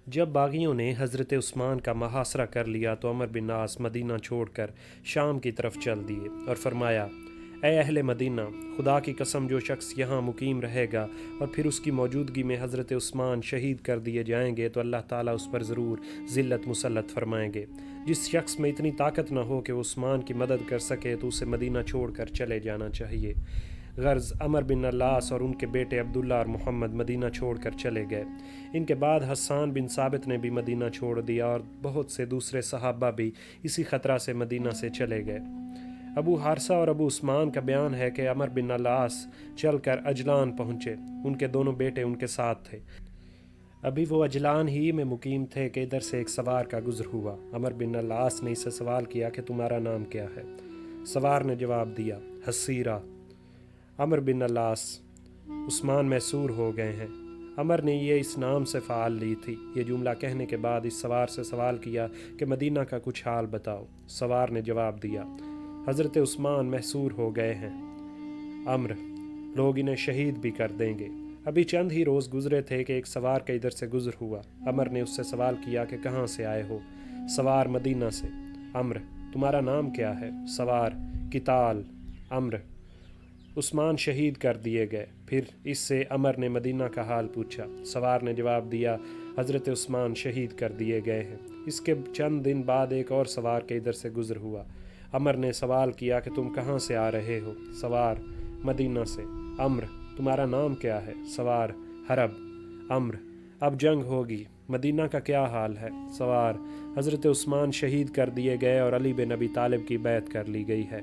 جب باغیوں نے حضرت عثمان کا محاصرہ کر لیا تو عمر بن عاص مدینہ چھوڑ کر شام کی طرف چل دیے اور فرمایا: اے اہل مدینہ، خدا کی قسم جو شخص یہاں مقیم رہے گا اور پھر اس کی موجودگی میں حضرت عثمان شہید کر دیے جائیں گے تو اللہ تعالیٰ اس پر ضرور ذلت مسلط فرمائیں گے۔ جس شخص میں اتنی طاقت نہ ہو کہ وہ عثمان کی مدد کر سکے تو اسے مدینہ چھوڑ کر چلے جانا چاہیے۔ غرض عمر بن العاص اور ان کے بیٹے عبداللہ اور محمد مدینہ چھوڑ کر چلے گئے۔ ان کے بعد حسان بن ثابت نے بھی مدینہ چھوڑ دیا اور بہت سے دوسرے صحابہ بھی اسی خطرہ سے مدینہ سے چلے گئے۔ ابو حارثہ اور ابو عثمان کا بیان ہے کہ عمر بن العاص چل کر اجلان پہنچے۔ ان کے دونوں بیٹے ان کے ساتھ تھے۔ ابھی وہ اجلان ہی میں مقیم تھے کہ ادھر سے ایک سوار کا گزر ہوا۔ عمر بن العاص نے اسے سوال کیا کہ تمہارا نام کیا ہے؟ سوار نے جواب دیا: حسیرہ۔ عمر بن العاص: عثمان محصور ہو گئے ہیں۔ عمر نے یہ اس نام سے فعال لی تھی۔ یہ جملہ کہنے کے بعد اس سوار سے سوال کیا کہ مدینہ کا کچھ حال بتاؤ۔ سوار نے جواب دیا: حضرت عثمان محصور ہو گئے ہیں۔ عمر: لوگ انہیں شہید بھی کر دیں گے۔ ابھی چند ہی روز گزرے تھے کہ ایک سوار کا ادھر سے گزر ہوا۔ عمر نے اس سے سوال کیا کہ کہاں سے آئے ہو؟ سوار: مدینہ سے۔ عمر: تمہارا نام کیا ہے؟ سوار: قتال۔ عمر: عثمان شہید کر دیے گئے۔ پھر اس سے عمر نے مدینہ کا حال پوچھا۔ سوار نے جواب دیا: حضرت عثمان شہید کر دیے گئے ہیں۔ اس کے چند دن بعد ایک اور سوار کے ادھر سے گزر ہوا۔ عمر نے سوال کیا کہ تم کہاں سے آ رہے ہو؟ سوار: مدینہ سے۔ عمر: تمہارا نام کیا ہے؟ سوار: حرب۔ عمر: اب جنگ ہوگی، مدینہ کا کیا حال ہے؟ سوار: حضرت عثمان شہید کر دیے گئے اور علی بن ابی طالب کی بیعت کر لی گئی ہے۔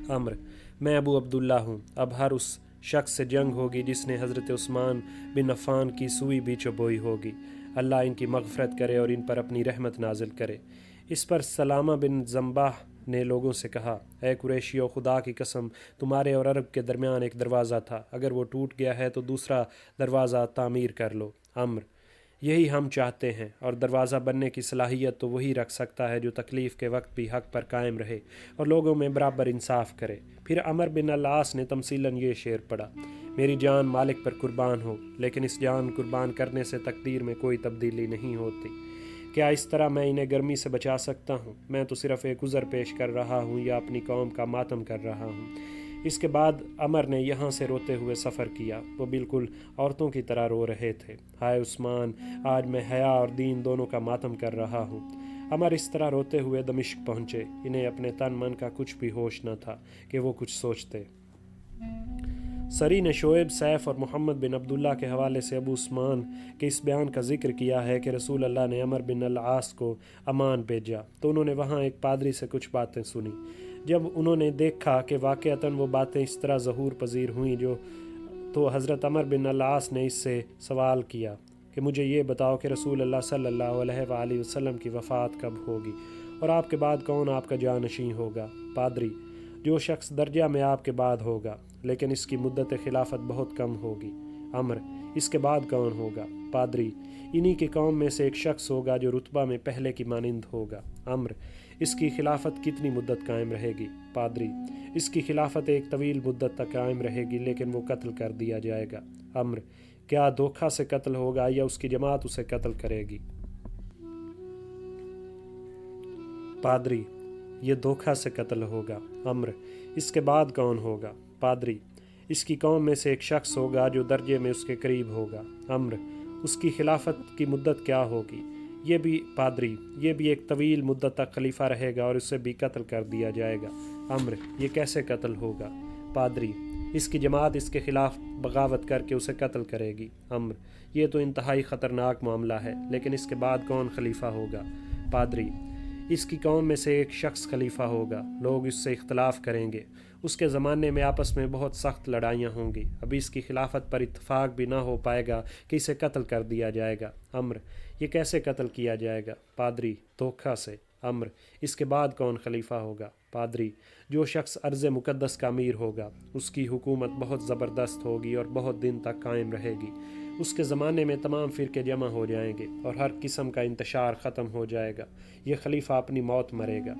عمر: میں ابو عبداللہ ہوں۔ اب ہر اس شخص سے جنگ ہوگی جس نے حضرت عثمان بن عفان کی سوئی بھی چبوئی ہوگی۔ اللہ ان کی مغفرت کرے اور ان پر اپنی رحمت نازل کرے۔ اس پر سلامہ بن زنباہ نے لوگوں سے کہا: اے قریشیو، خدا کی قسم، تمہارے اور عرب کے درمیان ایک دروازہ تھا، اگر وہ ٹوٹ گیا ہے تو دوسرا دروازہ تعمیر کر لو۔ عمر: یہی ہم چاہتے ہیں، اور دروازہ بننے کی صلاحیت تو وہی رکھ سکتا ہے جو تکلیف کے وقت بھی حق پر قائم رہے اور لوگوں میں برابر انصاف کرے۔ پھر عمر بن العاص نے تمثیلاً یہ شعر پڑھا: میری جان مالک پر قربان ہو، لیکن اس جان قربان کرنے سے تقدیر میں کوئی تبدیلی نہیں ہوتی۔ کیا اس طرح میں انہیں گرمی سے بچا سکتا ہوں؟ میں تو صرف ایک عذر پیش کر رہا ہوں یا اپنی قوم کا ماتم کر رہا ہوں۔ اس کے بعد عمر نے یہاں سے روتے ہوئے سفر کیا۔ وہ بالکل عورتوں کی طرح رو رہے تھے: ہائے عثمان، آج میں حیا اور دین دونوں کا ماتم کر رہا ہوں۔ عمر اس طرح روتے ہوئے دمشق پہنچے۔ انہیں اپنے تن من کا کچھ بھی ہوش نہ تھا کہ وہ کچھ سوچتے۔ سری نے شعیب، سیف اور محمد بن عبداللہ کے حوالے سے ابو عثمان کے اس بیان کا ذکر کیا ہے کہ رسول اللہ نے عمر بن العاص کو عمان بھیجا تو انہوں نے وہاں ایک پادری سے کچھ باتیں سنی۔ جب انہوں نے دیکھا کہ واقعتاً وہ باتیں اس طرح ظہور پذیر ہوئیں تو حضرت عمر بن العاص نے اس سے سوال کیا کہ مجھے یہ بتاؤ کہ رسول اللہ صلی اللہ علیہ وآلہ وسلم کی وفات کب ہوگی اور آپ کے بعد کون آپ کا جانشین ہوگا؟ پادری: جو شخص درجہ میں آپ کے بعد ہوگا، لیکن اس کی مدت خلافت بہت کم ہوگی۔ عمر: اس کے بعد کون ہوگا؟ پادری: انہی کی قوم میں سے ایک شخص ہوگا جو رتبہ میں پہلے کی مانند ہوگا۔ عمر: اس کی خلافت کتنی مدت قائم رہے گی؟ پادری: اس کی خلافت ایک طویل مدت تک قائم رہے گی، لیکن وہ قتل کر دیا جائے گا۔ عمر: کیا دھوکہ سے قتل ہوگا یا اس کی جماعت اسے قتل کرے گی؟ پادری: یہ دھوکہ سے قتل ہوگا۔ عمر: اس کے بعد کون ہوگا؟ پادری: اس کی قوم میں سے ایک شخص ہوگا جو درجے میں اس کے قریب ہوگا۔ عمر: اس کی خلافت کی مدت کیا ہوگی؟ پادری: یہ بھی ایک طویل مدت تک خلیفہ رہے گا اور اسے بھی قتل کر دیا جائے گا۔ عمر: یہ کیسے قتل ہوگا؟ پادری: اس کی جماعت اس کے خلاف بغاوت کر کے اسے قتل کرے گی۔ عمر: یہ تو انتہائی خطرناک معاملہ ہے، لیکن اس کے بعد کون خلیفہ ہوگا؟ پادری: اس کی قوم میں سے ایک شخص خلیفہ ہوگا، لوگ اس سے اختلاف کریں گے، اس کے زمانے میں آپس میں بہت سخت لڑائیاں ہوں گی، ابھی اس کی خلافت پر اتفاق بھی نہ ہو پائے گا کہ اسے قتل کر دیا جائے گا۔ عمر: یہ کیسے قتل کیا جائے گا؟ پادری: دھوکہ سے۔ عمر: اس کے بعد کون خلیفہ ہوگا؟ پادری: جو شخص ارض مقدس کا امیر ہوگا، اس کی حکومت بہت زبردست ہوگی اور بہت دن تک قائم رہے گی، اس کے زمانے میں تمام فرقے جمع ہو جائیں گے اور ہر قسم کا انتشار ختم ہو جائے گا، یہ خلیفہ اپنی موت مرے گا۔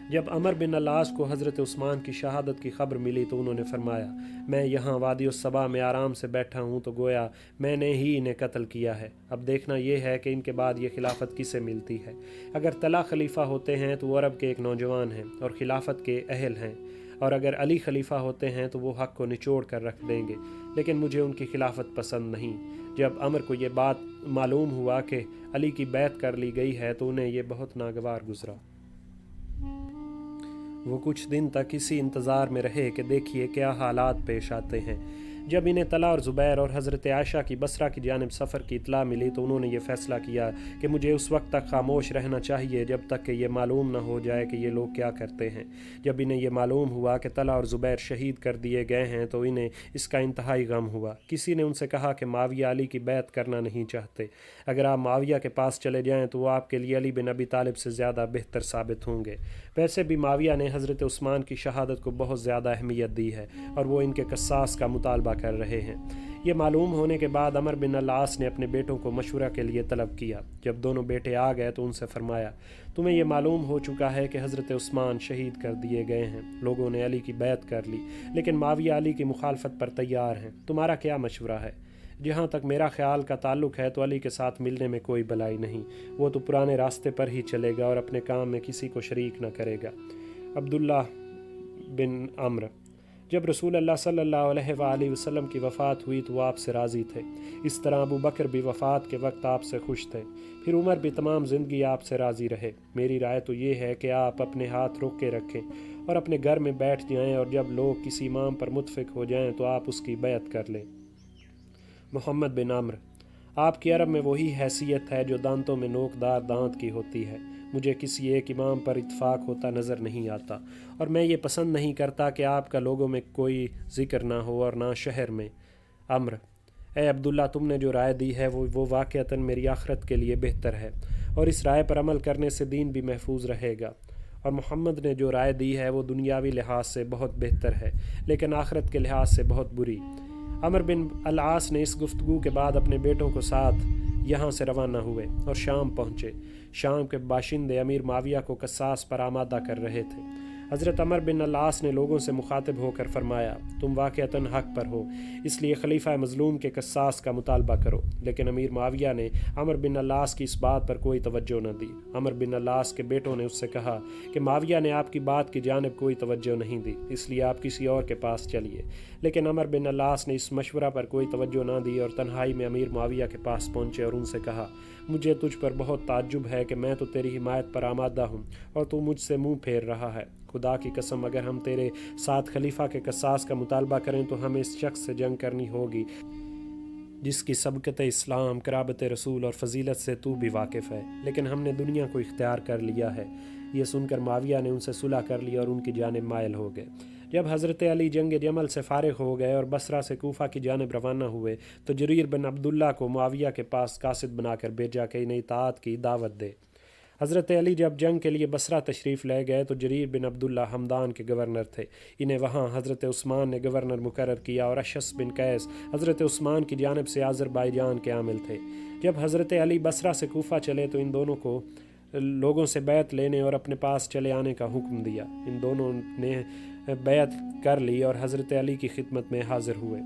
جب عمر بن العاص کو حضرت عثمان کی شہادت کی خبر ملی تو انہوں نے فرمایا میں یہاں وادی الصبا میں آرام سے بیٹھا ہوں تو گویا میں نے ہی انہیں قتل کیا ہے۔ اب دیکھنا یہ ہے کہ ان کے بعد یہ خلافت کسے ملتی ہے۔ اگر طلحہ خلیفہ ہوتے ہیں تو وہ عرب کے ایک نوجوان ہیں اور خلافت کے اہل ہیں، اور اگر علی خلیفہ ہوتے ہیں تو وہ حق کو نچوڑ کر رکھ دیں گے، لیکن مجھے ان کی خلافت پسند نہیں۔ جب عمر کو یہ بات معلوم ہوا کہ علی کی بیعت کر لی گئی ہے تو انہیں یہ بہت ناگوار گزرا۔ وہ کچھ دن تک اسی انتظار میں رہے کہ دیکھیے کیا حالات پیش آتے ہیں۔ جب انہیں طلحہ اور زبیر اور حضرت عائشہ کی بصرہ کی جانب سفر کی اطلاع ملی تو انہوں نے یہ فیصلہ کیا کہ مجھے اس وقت تک خاموش رہنا چاہیے جب تک کہ یہ معلوم نہ ہو جائے کہ یہ لوگ کیا کرتے ہیں۔ جب انہیں یہ معلوم ہوا کہ طلحہ اور زبیر شہید کر دیے گئے ہیں تو انہیں اس کا انتہائی غم ہوا۔ کسی نے ان سے کہا کہ معاویہ علی کی بیعت کرنا نہیں چاہتے، اگر آپ معاویہ کے پاس چلے جائیں تو وہ آپ کے لیے علی بن ابی طالب سے زیادہ بہتر ثابت ہوں گے۔ ویسے بھی معاویہ نے حضرت عثمان کی شہادت کو بہت زیادہ اہمیت دی ہے اور وہ ان کے قصاص کا مطالبہ کر رہے ہیں۔ یہ معلوم ہونے کے بعد عمر بن العاص نے اپنے بیٹوں کو مشورہ کے لیے طلب کیا۔ جب دونوں بیٹے آ گئے تو ان سے فرمایا تمہیں یہ معلوم ہو چکا ہے کہ حضرت عثمان شہید کر دیے گئے ہیں، لوگوں نے علی کی بیعت کر لی، لیکن معاویہ علی کی مخالفت پر تیار ہیں، تمہارا کیا مشورہ ہے؟ جہاں تک میرا خیال کا تعلق ہے تو علی کے ساتھ ملنے میں کوئی بھلائی نہیں، وہ تو پرانے راستے پر ہی چلے گا اور اپنے کام میں کسی کو شریک نہ کرے گا۔ عبداللہ بن عمرو: جب رسول اللہ صلی اللہ علیہ وآلہ وسلم کی وفات ہوئی تو وہ آپ سے راضی تھے، اس طرح ابو بکر بھی وفات کے وقت آپ سے خوش تھے، پھر عمر بھی تمام زندگی آپ سے راضی رہے۔ میری رائے تو یہ ہے کہ آپ اپنے ہاتھ روک کے رکھیں اور اپنے گھر میں بیٹھ جائیں، اور جب لوگ کسی امام پر متفق ہو جائیں تو آپ اس کی بیعت کر لیں۔ محمد بن عمرو: آپ کی عرب میں وہی حیثیت ہے جو دانتوں میں نوکدار دانت کی ہوتی ہے، مجھے کسی ایک امام پر اتفاق ہوتا نظر نہیں آتا، اور میں یہ پسند نہیں کرتا کہ آپ کا لوگوں میں کوئی ذکر نہ ہو اور نہ شہر میں۔ عمرو: اے عبداللہ، تم نے جو رائے دی ہے وہ واقعتاً میری آخرت کے لیے بہتر ہے، اور اس رائے پر عمل کرنے سے دین بھی محفوظ رہے گا، اور محمد نے جو رائے دی ہے وہ دنیاوی لحاظ سے بہت بہتر ہے لیکن آخرت کے لحاظ سے بہت بری۔ عمر بن العاص نے اس گفتگو کے بعد اپنے بیٹوں کو ساتھ یہاں سے روانہ ہوئے اور شام پہنچے۔ شام کے باشندے امیر معاویہ کو قصاص پر آمادہ کر رہے تھے۔ حضرت عمر بن العاص نے لوگوں سے مخاطب ہو کر فرمایا تم واقعتاً حق پر ہو، اس لیے خلیفہ مظلوم کے قصاص کا مطالبہ کرو، لیکن امیر معاویہ نے عمر بن العاص کی اس بات پر کوئی توجہ نہ دی۔ عمر بن العاص کے بیٹوں نے اس سے کہا کہ معاویہ نے آپ کی بات کی جانب کوئی توجہ نہیں دی، اس لیے آپ کسی اور کے پاس چلیے، لیکن عمر بن العاص نے اس مشورہ پر کوئی توجہ نہ دی اور تنہائی میں امیر معاویہ کے پاس پہنچے اور ان سے کہا مجھے تجھ پر بہت تعجب ہے کہ میں تو تیری حمایت پر آمادہ ہوں اور تو مجھ سے منہ پھیر رہا ہے۔ خدا کی قسم اگر ہم تیرے ساتھ خلیفہ کے قصاص کا مطالبہ کریں تو ہمیں اس شخص سے جنگ کرنی ہوگی جس کی سبقت اسلام، قرابت رسول اور فضیلت سے تو بھی واقف ہے، لیکن ہم نے دنیا کو اختیار کر لیا ہے۔ یہ سن کر معاویہ نے ان سے صلح کر لی اور ان کی جانب مائل ہو گئے۔ جب حضرت علی جنگ جمل سے فارغ ہو گئے اور بصرہ سے کوفہ کی جانب روانہ ہوئے تو جریر بن عبداللہ کو معاویہ کے پاس قاصد بنا کر بھیجا کہ انہیں اطاعت کی دعوت دے۔ حضرت علی جب جنگ کے لیے بصرہ تشریف لے گئے تو جریر بن عبداللہ ہمدان کے گورنر تھے، انہیں وہاں حضرت عثمان نے گورنر مقرر کیا، اور اشعث بن قیس حضرت عثمان کی جانب سے آذربائیجان کے عامل تھے۔ جب حضرت علی بصرہ سے کوفہ چلے تو ان دونوں کو لوگوں سے بیعت لینے اور اپنے پاس چلے آنے کا حکم دیا۔ ان دونوں نے بیعت کر لی اور حضرت علی کی خدمت میں حاضر ہوئے۔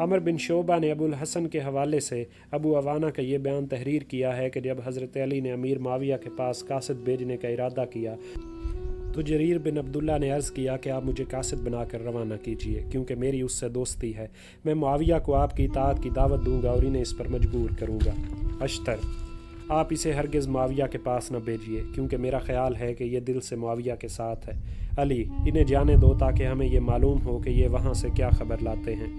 عمر بن شعبہ نے ابو الحسن کے حوالے سے ابو عوانہ کا یہ بیان تحریر کیا ہے کہ جب حضرت علی نے امیر معاویہ کے پاس قاصد بھیجنے کا ارادہ کیا تو جریر بن عبداللہ نے عرض کیا کہ آپ مجھے قاصد بنا کر روانہ کیجیے، کیونکہ میری اس سے دوستی ہے، میں معاویہ کو آپ کی اطاعت کی دعوت دوں گا اور انہیں اس پر مجبور کروں گا۔ اشتر: آپ اسے ہرگز معاویہ کے پاس نہ بھیجیے، کیونکہ میرا خیال ہے کہ یہ دل سے معاویہ کے ساتھ ہے۔ علی: انہیں جانے دو تاکہ ہمیں یہ معلوم ہو کہ یہ وہاں سے کیا خبر لاتے ہیں۔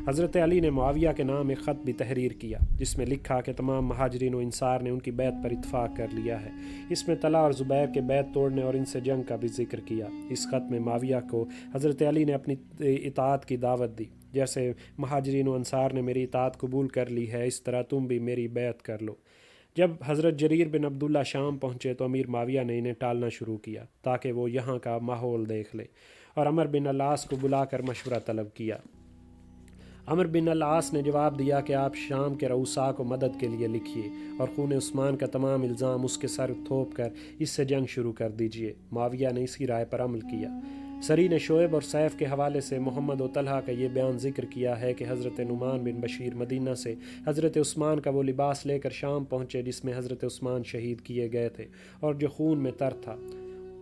حضرت علی نے معاویہ کے نام ایک خط بھی تحریر کیا جس میں لکھا کہ تمام مہاجرین و انصار نے ان کی بیعت پر اتفاق کر لیا ہے۔ اس میں طلحہ اور زبیر کے بیعت توڑنے اور ان سے جنگ کا بھی ذکر کیا۔ اس خط میں معاویہ کو حضرت علی نے اپنی اطاعت کی دعوت دی، جیسے مہاجرین و انصار نے میری اطاعت قبول کر لی ہے اس طرح تم بھی میری بیعت کر لو۔ جب حضرت جریر بن عبداللہ شام پہنچے تو امیر معاویہ نے انہیں ٹالنا شروع کیا تاکہ وہ یہاں کا ماحول دیکھ لے، اور عمر بن العاص کو بلا کر مشورہ طلب کیا۔ عمر بن العاص نے جواب دیا کہ آپ شام کے رؤسا کو مدد کے لیے لکھیے اور خون عثمان کا تمام الزام اس کے سر تھوپ کر اس سے جنگ شروع کر دیجیے۔ معاویہ نے اسی رائے پر عمل کیا۔ سری نے شعیب اور سیف کے حوالے سے محمد و طلحہ کا یہ بیان ذکر کیا ہے کہ حضرت نعمان بن بشیر مدینہ سے حضرت عثمان کا وہ لباس لے کر شام پہنچے جس میں حضرت عثمان شہید کیے گئے تھے اور جو خون میں تر تھا۔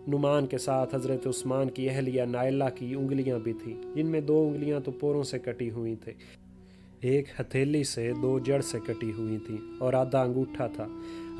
نعمان کے ساتھ حضرت عثمان کی اہلیہ نائلہ کی انگلیاں بھی تھیں، جن میں 2 انگلیاں تو پوروں سے کٹی ہوئی تھیں، ایک ہتھیلی سے 2 جڑ سے کٹی ہوئی تھیں اور آدھا انگوٹھا تھا۔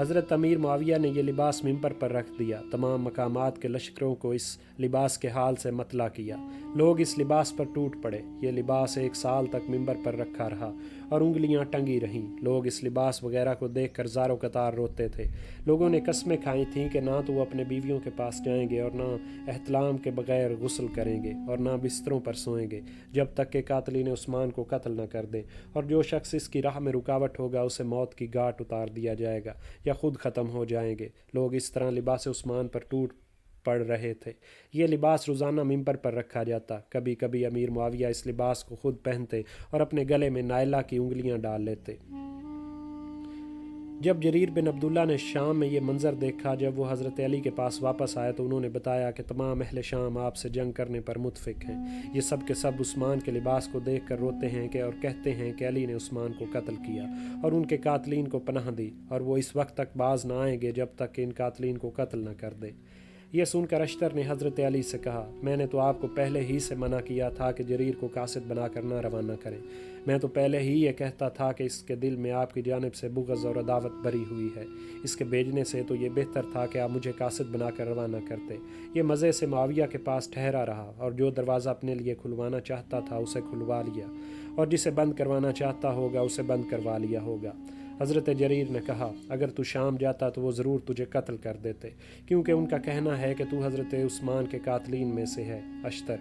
حضرت امیر معاویہ نے یہ لباس ممبر پر رکھ دیا۔ تمام مقامات کے لشکروں کو اس لباس کے حال سے مطلع کیا۔ لوگ اس لباس پر ٹوٹ پڑے۔ یہ لباس 1 سال تک ممبر پر رکھا رہا اور انگلیاں ٹنگی رہیں۔ لوگ اس لباس وغیرہ کو دیکھ کر زار و قطار روتے تھے۔ لوگوں نے قسمیں کھائی تھیں کہ نہ تو وہ اپنے بیویوں کے پاس جائیں گے اور نہ احتلام کے بغیر غسل کریں گے اور نہ بستروں پر سوئیں گے جب تک کہ قاتلین عثمان کو قتل نہ کر دیں، اور جو شخص اس کی راہ میں رکاوٹ ہوگا اسے موت کی گھاٹ اتار دیا جائے گا یا خود ختم ہو جائیں گے۔ لوگ اس طرح لباس عثمان پر ٹوٹ پڑ رہے تھے۔ یہ لباس روزانہ ممبر پر رکھا جاتا۔ کبھی کبھی امیر معاویہ اس لباس کو خود پہنتے اور اپنے گلے میں نائلہ کی انگلیاں ڈال لیتے۔ جب جریر بن عبداللہ نے شام میں یہ منظر دیکھا، جب وہ حضرت علی کے پاس واپس آئے تو انہوں نے بتایا کہ تمام اہل شام آپ سے جنگ کرنے پر متفق ہیں۔ یہ سب کے سب عثمان کے لباس کو دیکھ کر روتے ہیں اور کہتے ہیں کہ علی نے عثمان کو قتل کیا اور ان کے قاتلین کو پناہ دی، اور وہ اس وقت تک باز نہ آئیں گے جب تک کہ ان قاتلین کو قتل نہ کر دیں۔ یہ سن کر اشتر نے حضرت علی سے کہا، میں نے تو آپ کو پہلے ہی سے منع کیا تھا کہ جریر کو قاصد بنا کر نہ روانہ کریں۔ میں تو پہلے ہی یہ کہتا تھا کہ اس کے دل میں آپ کی جانب سے بغض اور عداوت بری ہوئی ہے۔ اس کے بھیجنے سے تو یہ بہتر تھا کہ آپ مجھے قاصد بنا کر روانہ کرتے۔ یہ مزے سے معاویہ کے پاس ٹھہرا رہا اور جو دروازہ اپنے لیے کھلوانا چاہتا تھا اسے کھلوا لیا، اور جسے بند کروانا چاہتا ہوگا اسے بند کروا لیا ہوگا۔ حضرت جریر نے کہا، اگر تو شام جاتا تو وہ ضرور تجھے قتل کر دیتے، کیونکہ ان کا کہنا ہے کہ تو حضرت عثمان کے قاتلین میں سے ہے۔ اشتر،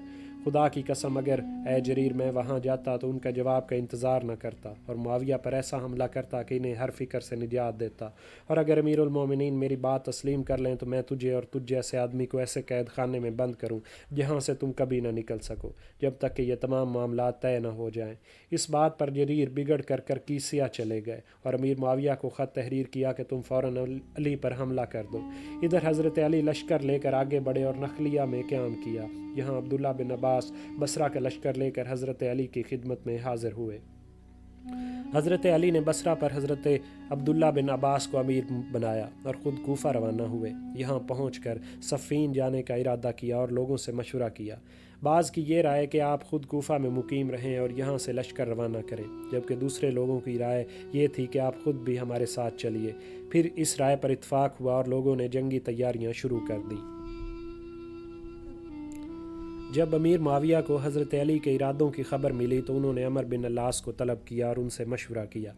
خدا کی قسم اگر اے جریر میں وہاں جاتا تو ان کا جواب کا انتظار نہ کرتا اور معاویہ پر ایسا حملہ کرتا کہ انہیں ہر فکر سے نجات دیتا، اور اگر امیر المومنین میری بات تسلیم کر لیں تو میں تجھے اور تجھ جیسے آدمی کو ایسے قید خانے میں بند کروں جہاں سے تم کبھی نہ نکل سکو جب تک کہ یہ تمام معاملات طے نہ ہو جائیں۔ اس بات پر جریر بگڑ کر کیسیا چلے گئے اور امیر معاویہ کو خط تحریر کیا کہ تم فوراً علی پر حملہ کر دو۔ ادھر حضرت علی لشکر لے کر آگے بڑھے اور نخلیہ میں قیام کیا۔ یہاں عبداللہ بن عباس بصرہ کا لشکر لے کر حضرت علی کی خدمت میں حاضر ہوئے۔ حضرت علی نے بصرہ پر حضرت عبداللہ بن عباس کو امیر بنایا اور خود کوفہ روانہ ہوئے۔ یہاں پہنچ کر صفین جانے کا ارادہ کیا اور لوگوں سے مشورہ کیا۔ بعض کی یہ رائے کہ آپ خود کوفہ میں مقیم رہیں اور یہاں سے لشکر روانہ کریں، جبکہ دوسرے لوگوں کی رائے یہ تھی کہ آپ خود بھی ہمارے ساتھ چلیے۔ پھر اس رائے پر اتفاق ہوا اور لوگوں نے جنگی تیاریاں شروع کر دیں۔ جب امیر معاویہ کو حضرت علی کے ارادوں کی خبر ملی تو انہوں نے عمر بن العاص کو طلب کیا اور ان سے مشورہ کیا۔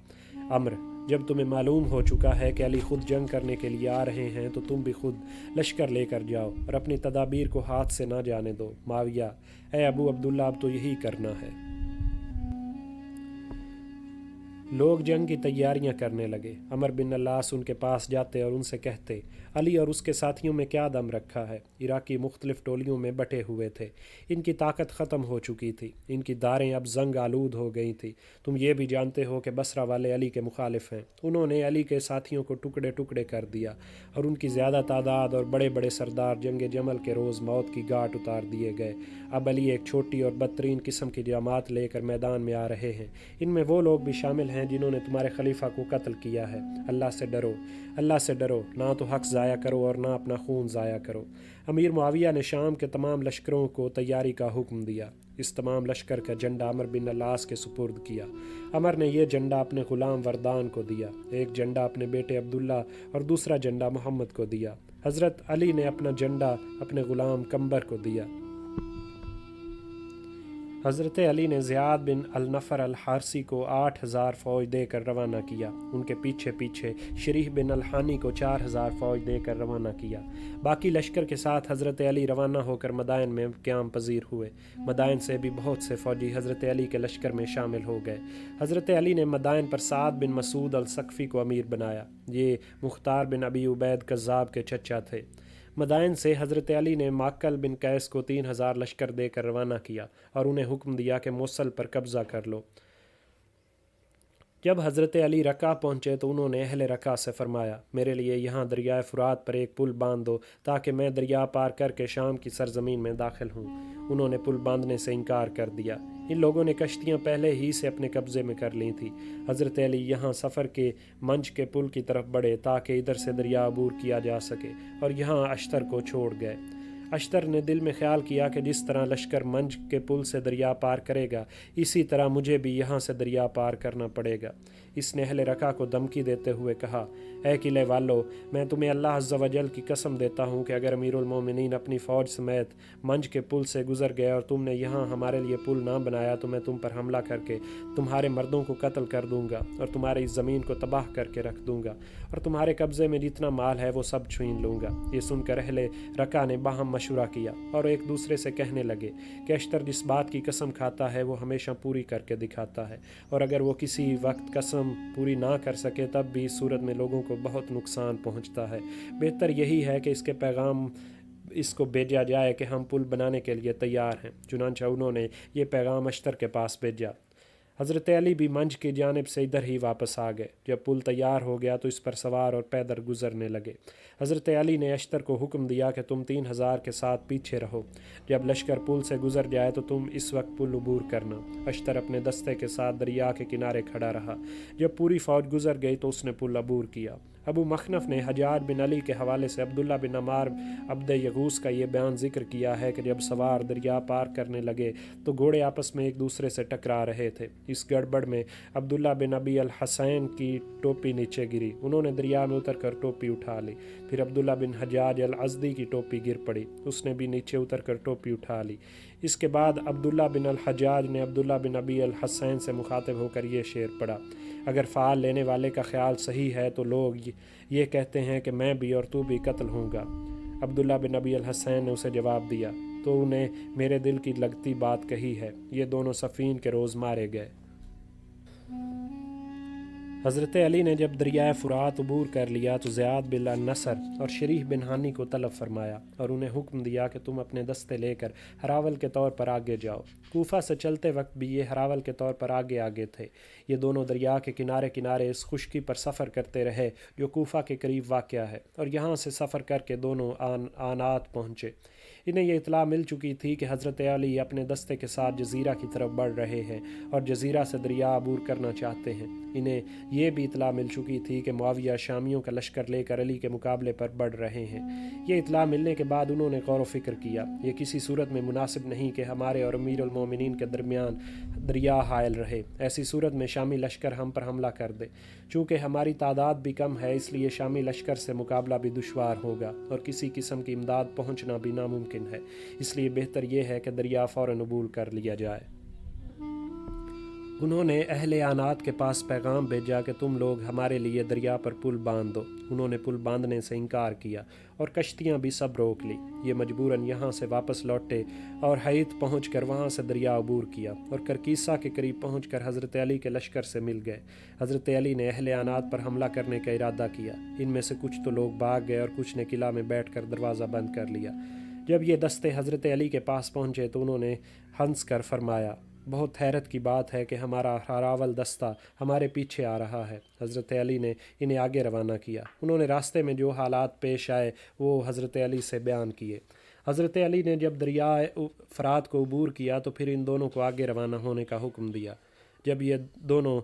عمر، جب تمہیں معلوم ہو چکا ہے کہ علی خود جنگ کرنے کے لیے آ رہے ہیں تو تم بھی خود لشکر لے کر جاؤ اور اپنی تدابیر کو ہاتھ سے نہ جانے دو۔ معاویہ، اے ابو عبداللہ، اب تو یہی کرنا ہے۔ لوگ جنگ کی تیاریاں کرنے لگے۔ عمر بن العاص ان کے پاس جاتے اور ان سے کہتے، علی اور اس کے ساتھیوں میں کیا دم رکھا ہے؟ عراقی مختلف ٹولیوں میں بٹے ہوئے تھے، ان کی طاقت ختم ہو چکی تھی، ان کی داریں اب زنگ آلود ہو گئی تھیں۔ تم یہ بھی جانتے ہو کہ بصرہ والے علی کے مخالف ہیں، انہوں نے علی کے ساتھیوں کو ٹکڑے ٹکڑے کر دیا اور ان کی زیادہ تعداد اور بڑے بڑے سردار جنگ جمل کے روز موت کی گھاٹ اتار دیے گئے۔ اب علی ایک چھوٹی اور بدترین قسم کی جماعت لے کر میدان میں آ رہے ہیں، ان میں وہ لوگ بھی شامل ہیں جنہوں نے تمہارے خلیفہ کو قتل کیا ہے۔ اللہ سے ڈرو، اللہ سے ڈرو، نہ تو حق ضائع کرو اور نہ اپنا خون ضائع کرو۔ امیر معاویہ نے شام کے تمام لشکروں کو تیاری کا حکم دیا۔ اس تمام لشکر کا جھنڈا عمر بن العاص کے سپرد کیا۔ عمر نے یہ جھنڈا اپنے غلام وردان کو دیا، ایک جھنڈا اپنے بیٹے عبداللہ اور دوسرا جھنڈا محمد کو دیا۔ حضرت علی نے اپنا جھنڈا اپنے غلام کمبر کو دیا۔ حضرت علی نے زیاد بن النفر الحارثی کو 8000 فوج دے کر روانہ کیا۔ ان کے پیچھے پیچھے شریح بن الحانی کو 4000 فوج دے کر روانہ کیا۔ باقی لشکر کے ساتھ حضرت علی روانہ ہو کر مدائن میں قیام پذیر ہوئے۔ مدائن سے بھی بہت سے فوجی حضرت علی کے لشکر میں شامل ہو گئے۔ حضرت علی نے مدائن پر سعد بن مسعود الثقفی کو امیر بنایا۔ یہ مختار بن ابی عبید کذاب کے چچا تھے۔ مدائن سے حضرت علی نے معقل بن قیس کو 3000 لشکر دے کر روانہ کیا اور انہیں حکم دیا کہ موصل پر قبضہ کر لو۔ جب حضرت علی رقہ پہنچے تو انہوں نے اہل رقہ سے فرمایا، میرے لیے یہاں دریائے فرات پر ایک پل باندھ دو تاکہ میں دریا پار کر کے شام کی سرزمین میں داخل ہوں۔ انہوں نے پل باندھنے سے انکار کر دیا۔ ان لوگوں نے کشتیاں پہلے ہی سے اپنے قبضے میں کر لی تھیں۔ حضرت علی یہاں سفر کے منج کے پل کی طرف بڑھے تاکہ ادھر سے دریا عبور کیا جا سکے، اور یہاں اشتر کو چھوڑ گئے۔ اشتر نے دل میں خیال کیا کہ جس طرح لشکر منج کے پل سے دریا پار کرے گا، اسی طرح مجھے بھی یہاں سے دریا پار کرنا پڑے گا۔ اس نے اہل رقہ کو دھمکی دیتے ہوئے کہا، اے قلعے والو، میں تمہیں اللہ عز و جل کی قسم دیتا ہوں کہ اگر امیر المومنین اپنی فوج سمیت منج کے پل سے گزر گئے اور تم نے یہاں ہمارے لیے پل نہ بنایا تو میں تم پر حملہ کر کے تمہارے مردوں کو قتل کر دوں گا اور تمہاری اس زمین کو تباہ کر کے رکھ دوں گا، اور تمہارے قبضے میں جتنا مال ہے وہ سب چھین لوں گا۔ یہ سن کر اہل رقہ نے باہم مشورہ کیا اور ایک دوسرے سے کہنے لگے کہ اشتر جس بات کی قسم کھاتا ہے وہ ہمیشہ پوری کر کے دکھاتا ہے، اور اگر وہ کسی وقت قسم پوری نہ کر سکے تب بھی اس صورت میں لوگوں کو بہت نقصان پہنچتا ہے۔ بہتر یہی ہے کہ اس کے پیغام اس کو بھیجا جائے کہ ہم پل بنانے کے لیے تیار ہیں۔ چنانچہ انہوں نے یہ پیغام اشتر کے پاس بھیجا۔ حضرت علی بھی منج کی جانب سے ادھر ہی واپس آ گئے۔ جب پل تیار ہو گیا تو اس پر سوار اور پیدل گزرنے لگے۔ حضرت علی نے اشتر کو حکم دیا کہ تم 3000 کے ساتھ پیچھے رہو، جب لشکر پل سے گزر جائے تو تم اس وقت پل عبور کرنا۔ اشتر اپنے دستے کے ساتھ دریا کے کنارے کھڑا رہا۔ جب پوری فوج گزر گئی تو اس نے پل عبور کیا۔ ابو مخنف نے حجاج بن علی کے حوالے سے عبداللہ بن عمار عبد یغوث کا یہ بیان ذکر کیا ہے کہ جب سوار دریا پار کرنے لگے تو گھوڑے آپس میں ایک دوسرے سے ٹکرا رہے تھے۔ اس گڑبڑ میں عبداللہ بن ابی الحسین کی ٹوپی نیچے گری۔ انہوں نے دریا میں اتر کر ٹوپی اٹھا لی۔ پھر عبداللہ بن حجاج الازدی کی ٹوپی گر پڑی، اس نے بھی نیچے اتر کر ٹوپی اٹھا لی۔ اس کے بعد عبداللہ بن الحجاج نے عبداللہ بن ابی الحسین سے مخاطب ہو کر یہ شعر پڑھا، اگر فعال لینے والے کا خیال صحیح ہے تو لوگ یہ کہتے ہیں کہ میں بھی اور تو بھی قتل ہوں گا۔ عبداللہ بن ابی الحسین نے اسے جواب دیا، تو انہیں میرے دل کی لگتی بات کہی ہے، یہ دونوں صفین کے روز مارے گئے۔ حضرت علی نے جب دریائے فرات عبور کر لیا تو زیاد بن النصر اور شریح بن ہانی کو طلب فرمایا اور انہیں حکم دیا کہ تم اپنے دستے لے کر ہراول کے طور پر آگے جاؤ۔ کوفہ سے چلتے وقت بھی یہ ہراول کے طور پر آگے آگے تھے۔ یہ دونوں دریا کے کنارے کنارے اس خشکی پر سفر کرتے رہے جو کوفہ کے قریب واقع ہے، اور یہاں سے سفر کر کے دونوں آنات پہنچے۔ انہیں یہ اطلاع مل چکی تھی کہ حضرت علی اپنے دستے کے ساتھ جزیرہ کی طرف بڑھ رہے ہیں اور جزیرہ سے دریا عبور کرنا چاہتے ہیں۔ انہیں یہ بھی اطلاع مل چکی تھی کہ معاویہ شامیوں کا لشکر لے کر علی کے مقابلے پر بڑھ رہے ہیں۔ یہ اطلاع ملنے کے بعد انہوں نے غور و فکر کیا، یہ کسی صورت میں مناسب نہیں کہ ہمارے اور امیر المومنین کے درمیان دریا حائل رہے، ایسی صورت میں شامی لشکر ہم پر حملہ کر دے۔ چونکہ ہماری تعداد بھی کم ہے اس لیے شامی لشکر سے مقابلہ بھی دشوار ہوگا اور کسی قسم کی امداد پہنچنا بھی ناممکن ہے، اس لیے بہتر یہ ہے کہ دریا فوراً عبور کر لیا جائے۔ انہوں نے اہل آنات کے پاس پیغام بھیجا کہ تم لوگ ہمارے لیے دریا پر پل باندھ دو۔ انہوں نے پل باندھنے سے انکار کیا اور کشتیاں بھی سب روک لی۔ یہ مجبوراً یہاں سے واپس لوٹے اور حیط پہنچ کر وہاں سے دریا عبور کیا اور کرکیسہ کے قریب پہنچ کر حضرت علی کے لشکر سے مل گئے۔ حضرت علی نے اہل آنات پر حملہ کرنے کا ارادہ کیا۔ ان میں سے کچھ تو لوگ بھاگ گئے اور کچھ نے قلعہ میں بیٹھ کر دروازہ بند کر لیا۔ جب یہ دستے حضرت علی کے پاس پہنچے تو انہوں نے ہنس کر فرمایا، بہت حیرت کی بات ہے کہ ہمارا ہراول دستہ ہمارے پیچھے آ رہا ہے۔ حضرت علی نے انہیں آگے روانہ کیا۔ انہوں نے راستے میں جو حالات پیش آئے وہ حضرت علی سے بیان کیے۔ حضرت علی نے جب دریائے فرات کو عبور کیا تو پھر ان دونوں کو آگے روانہ ہونے کا حکم دیا۔ جب یہ دونوں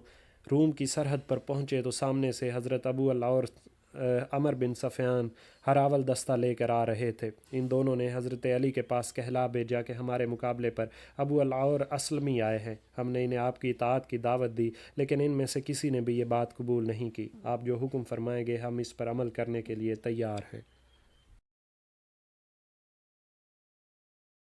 روم کی سرحد پر پہنچے تو سامنے سے حضرت ابو العور عمر بن سفیان ہراول دستہ لے کر آ رہے تھے۔ ان دونوں نے حضرت علی کے پاس کہلا بھیجا کہ ہمارے مقابلے پر ابو العور اسلمی آئے ہیں۔ ہم نے انہیں آپ کی اطاعت کی دعوت دی لیکن ان میں سے کسی نے بھی یہ بات قبول نہیں کی۔ آپ جو حکم فرمائیں گے ہم اس پر عمل کرنے کے لیے تیار ہیں۔